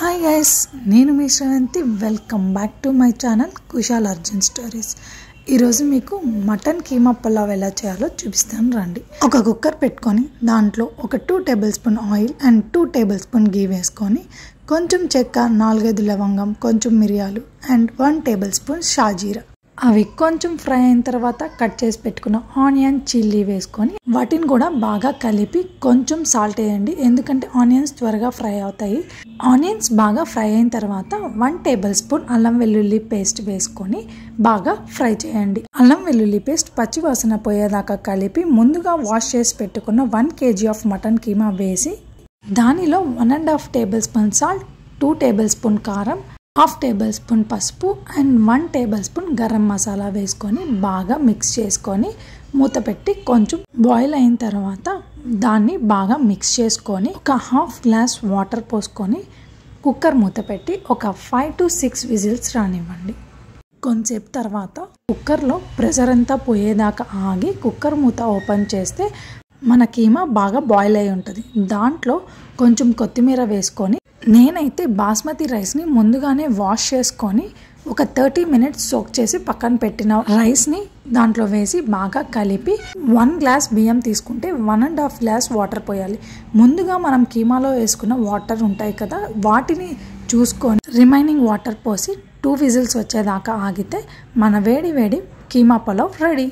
Hi guys, నేను మీ Sravanthi. Welcome back to my channel Kushal Arjun stories. ఈరోజు మీకు మటన్ కీమా పులావ్ ఎలా చేయాలో చూపిస్తాను రండి. ఒక కుక్కర్ పెట్టుకొని దాంట్లో ఒక 2 tablespoon oil and 2 tablespoon ghee వేసుకొని కొంచెం చెక్క, 4-5 లవంగం, కొంచెం మిరియాలు అండ్ 1 టేబుల్ స్పూన్ షాజీరా అవి కొంచెం ఫ్రై అయిన తర్వాత కట్ చేసి పెట్టుకున్న ఆనియన్, చిల్లీ వేసుకొని వాటిని కూడా బాగా కలిపి కొంచెం సాల్ట్ వేయండి, ఎందుకంటే ఆనియన్స్ త్వరగా ఫ్రై అవుతాయి. ఆనియన్స్ బాగా ఫ్రై అయిన తర్వాత 1 టేబుల్ స్పూన్ అల్లం వెల్లుల్లి పేస్ట్ వేసుకొని బాగా ఫ్రై చేయండి. అల్లం వెల్లుల్లి పేస్ట్ పచ్చి వాసన పోయేదాకా కలిపి ముందుగా వాష్ చేసి పెట్టుకున్న 1 kg ఆఫ్ మటన్ కీమా వేసి దానిలో 1.5 table spoon salt, 2 table spoon కారం, 1/2 టేబుల్ స్పూన్ పసుపు and 1 table spoon garam masala వేసుకొని బాగా మిక్స్ చేసుకొని మూత పెట్టి కొంచెం బాయిల్ అయిన తర్వాత దాన్ని బాగా మిక్స్ చేసుకొని ఒక 1/2 గ్లాస్ వాటర్ పోసుకొని కుక్కర్ మూత పెట్టి ఒక 5 to 6 విజిల్స్ రానివ్వండి. కొంచెంసేపు తర్వాత కుక్కర్లో ప్రెషర్ అంతా పోయేదాకా ఆగి కుక్కర్ మూత ఓపెన్ చేస్తే మన కీమా బాగా బాయిల్ అయి ఉంటుంది. దాంట్లో కొంచెం కొత్తిమీర వేసుకొని, నేనైతే బాస్మతి రైస్ని ముందుగానే వాష్ చేసుకొని ఒక 30 minutes సోక్ చేసి పక్కన పెట్టిన రైస్ని దాంట్లో వేసి బాగా కలిపి 1 గ్లాస్ బియ్యం తీసుకుంటే 1.5 గ్లాస్ వాటర్ పోయాలి. ముందుగా మనం కీమాలో వేసుకున్న వాటర్ ఉంటాయి కదా, వాటిని చూసుకొని రిమైనింగ్ వాటర్ పోసి 2 విజిల్స్ వచ్చేదాకా ఆగితే మన వేడి వేడి కీమా పులావ్ రెడీ.